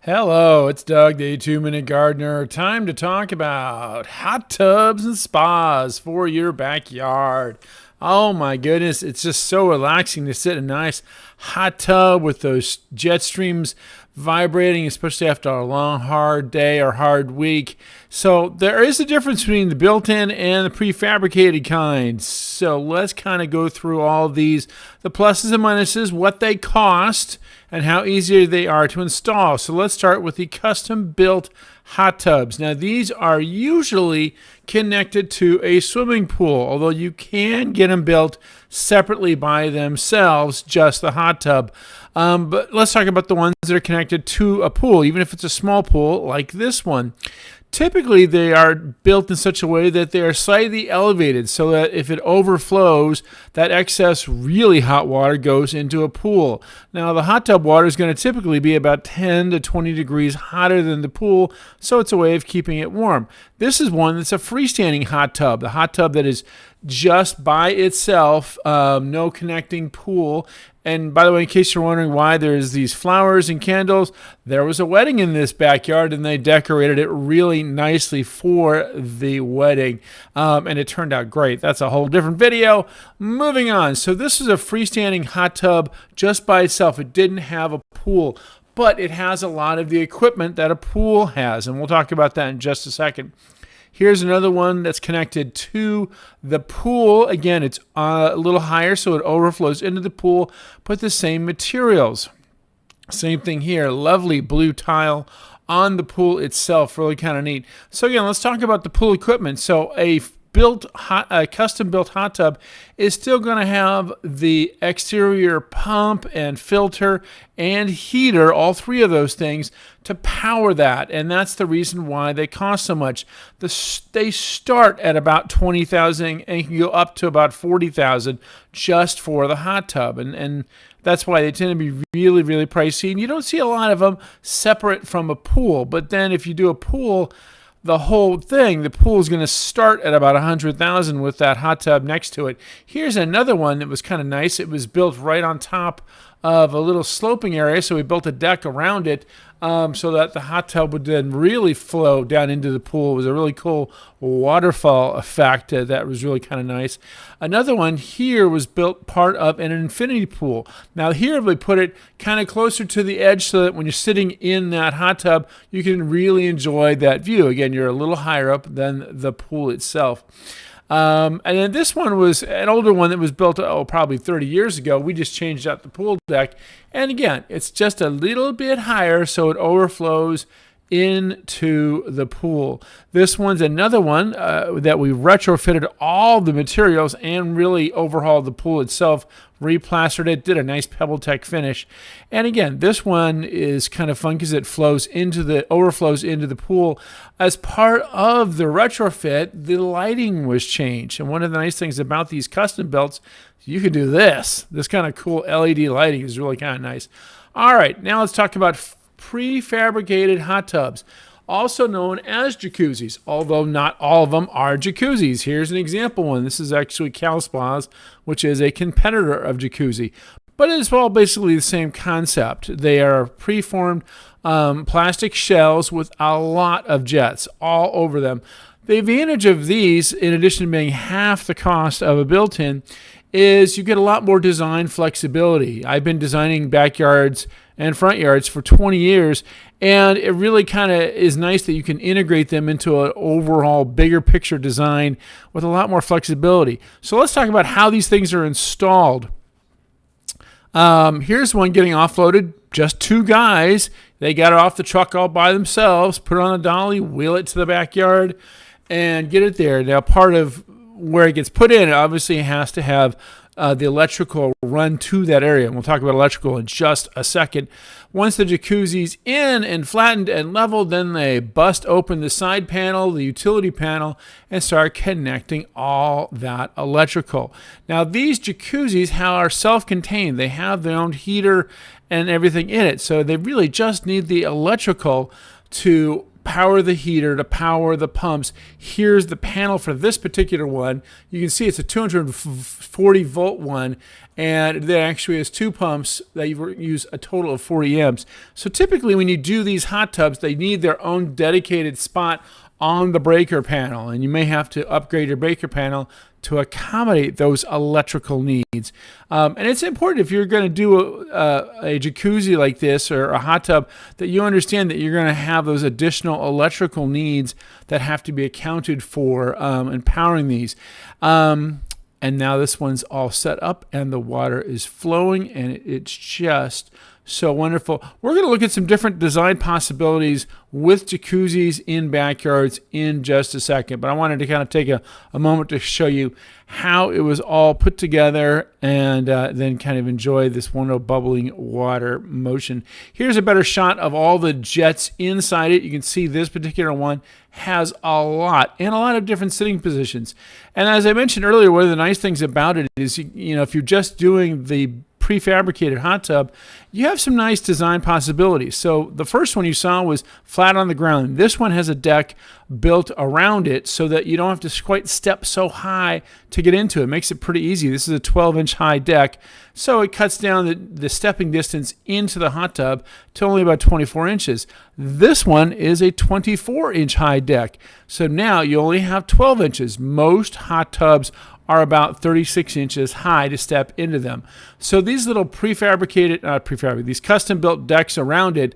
Hello, it's Doug, the 2-Minute Gardener. Time to talk about hot tubs and spas for your backyard. Oh my goodness, it's just so relaxing to sit in a nice hot tub with those jet streams vibrating, especially after a long, hard day or hard week. So there is a difference between the built-in and the prefabricated kind. So let's kind of go through all of these, the pluses and minuses, what they cost, and how easy they are to install. So let's start with the custom-built hot tubs. Now these are usually connected to a swimming pool, although you can get them built separately by themselves, just the hot tub. But let's talk about the ones that are connected to a pool, even if it's a small pool like this one. Typically, they are built in such a way that they are slightly elevated so that if it overflows, that excess really hot water goes into a pool. Now, the hot tub water is going to typically be about 10 to 20 degrees hotter than the pool, so it's a way of keeping it warm. This is one that's a freestanding hot tub, the hot tub that is just by itself, no connecting pool. And by the way, in case you're wondering why there's these flowers and candles, there was a wedding in this backyard and they decorated it really nicely for the wedding. And it turned out great. That's a whole different video. Moving on. So this is a freestanding hot tub just by itself. It didn't have a pool, but it has a lot of the equipment that a pool has. And we'll talk about that in just a second. Here's another one that's connected to the pool. Again, it's a little higher, so it overflows into the pool, but the same materials. Same thing here, lovely blue tile on the pool itself, really kind of neat. So again, let's talk about the pool equipment. So a custom-built hot tub is still going to have the exterior pump and filter and heater, all three of those things, to power that. And that's the reason why they cost so much. They start at about $20,000 and can go up to about $40,000 just for the hot tub. And that's why they tend to be really, really pricey. And you don't see a lot of them separate from a pool. But then if you do a pool, the whole thing, the pool is going to start at about $100,000 with that hot tub next to it. Here's another one that was kind of nice. It was built right on top of a little sloping area, so we built a deck around it so that the hot tub would then really flow down into the pool. It was a really cool waterfall effect that was really kind of nice. Another one here was built part of an infinity pool. Now here we put it kind of closer to the edge so that when you're sitting in that hot tub, you can really enjoy that view. Again, you're a little higher up than the pool itself. And then this one was an older one that was built, probably 30 years ago. We just changed out the pool deck. And again, it's just a little bit higher, so it overflows into the pool. This one's another one that we retrofitted all the materials and really overhauled the pool itself, replastered it, did a nice PebbleTech finish. And again, this one is kind of fun because it overflows into the pool. As part of the retrofit, the lighting was changed. And one of the nice things about these custom builds, you can do this. This kind of cool LED lighting is really kind of nice. All right, now let's talk about prefabricated hot tubs, also known as jacuzzis, although not all of them are jacuzzis. Here's an example one. This is actually Kalal, which is a competitor of jacuzzi, but it's all basically the same concept. They are preformed plastic shells with a lot of jets all over them. The advantage of these, in addition to being half the cost of a built-in, is you get a lot more design flexibility. I've been designing backyards and front yards for 20 years, and it really kind of is nice that you can integrate them into an overall bigger picture design with a lot more flexibility. So let's talk about how these things are installed. Here's one getting offloaded. Just two guys. They got it off the truck all by themselves, put it on a dolly, wheel it to the backyard, and get it there. Now, part of where it gets put in, it obviously has to have the electrical run to that area. And we'll talk about electrical in just a second. Once the jacuzzi's in and flattened and leveled, then they bust open the side panel, the utility panel, and start connecting all that electrical. Now, these jacuzzis are self-contained. They have their own heater and everything in it. So they really just need the electrical to power the heater, to power the pumps. Here's the panel for this particular one. You can see it's a 240 volt one, and that actually has two pumps that use a total of 40 amps. So typically when you do these hot tubs, they need their own dedicated spot on the breaker panel, and you may have to upgrade your breaker panel to accommodate those electrical needs. And it's important, if you're going to do a jacuzzi like this or a hot tub, that you understand that you're going to have those additional electrical needs that have to be accounted for in powering these. And now this one's all set up and the water is flowing, and it's just so wonderful. We're going to look at some different design possibilities with jacuzzis in backyards in just a second, but I wanted to kind of take a moment to show you how it was all put together, and then kind of enjoy this wonderful bubbling water motion. Here's a better shot of all the jets inside it. You can see this particular one has a lot of different sitting positions. And as I mentioned earlier, one of the nice things about it is, you know, if you're just doing the prefabricated hot tub, you have some nice design possibilities. So the first one you saw was flat on the ground. This one has a deck built around it so that you don't have to quite step so high to get into it. It makes it pretty easy. This is a 12-inch high deck, so it cuts down the stepping distance into the hot tub to only about 24 inches. This one is a 24-inch high deck, so now you only have 12 inches. Most hot tubs are about 36 inches high to step into them. So these little these custom-built decks around it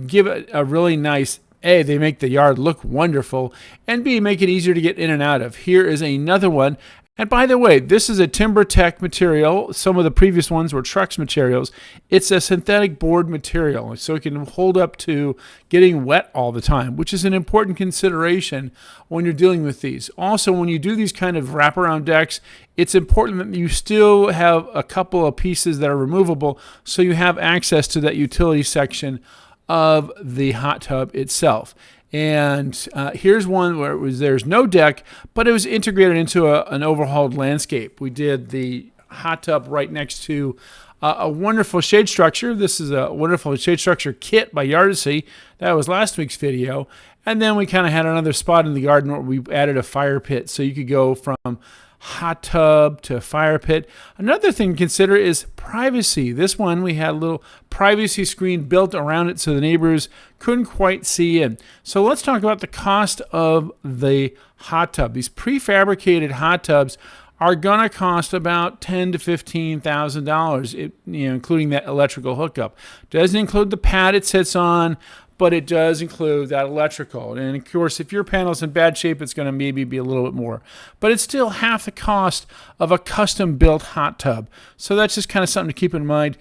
give it a really nice, A, they make the yard look wonderful, and B, make it easier to get in and out of. Here is another one. And by the way, this is a TimberTech material. Some of the previous ones were Trex materials. It's a synthetic board material, so it can hold up to getting wet all the time, which is an important consideration when you're dealing with these. Also, when you do these kind of wraparound decks, it's important that you still have a couple of pieces that are removable, so you have access to that utility section of the hot tub itself. And here's one where there's no deck, but it was integrated into an overhauled landscape. We did the hot tub right next to a wonderful shade structure. This is a wonderful shade structure kit by Yardesy. That was last week's video. And then we kind of had another spot in the garden where we added a fire pit, so you could go from hot tub to fire pit. Another thing to consider is privacy. This one, we had a little privacy screen built around it so the neighbors couldn't quite see in. So let's talk about the cost of the hot tub. These prefabricated hot tubs are going to cost about $10,000 to $15,000, including that electrical hookup. Doesn't include the pad it sits on, but it does include that electrical. And of course, if your panel's in bad shape, it's going to maybe be a little bit more. But it's still half the cost of a custom-built hot tub. So that's just kind of something to keep in mind.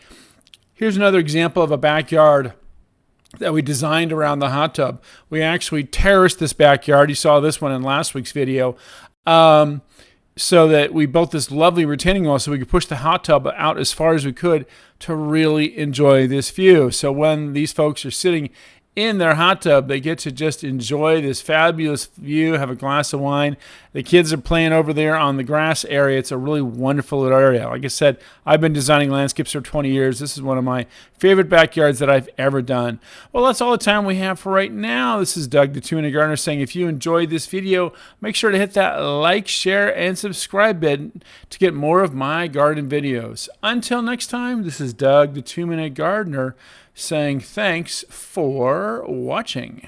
Here's another example of a backyard that we designed around the hot tub. We actually terraced this backyard. You saw this one in last week's video. So that we built this lovely retaining wall so we could push the hot tub out as far as we could to really enjoy this view. So when these folks are sitting in their hot tub, they get to just enjoy this fabulous view, have a glass of wine. The kids are playing over there on the grass area. It's a really wonderful little area. Like I said, I've been designing landscapes for 20 years. This is one of my favorite backyards that I've ever done. Well, that's all the time we have for right now. This is Doug, the Two-Minute Gardener, saying if you enjoyed this video, make sure to hit that like, share, and subscribe button to get more of my garden videos. Until next time, this is Doug, the Two-Minute Gardener, saying thanks for watching.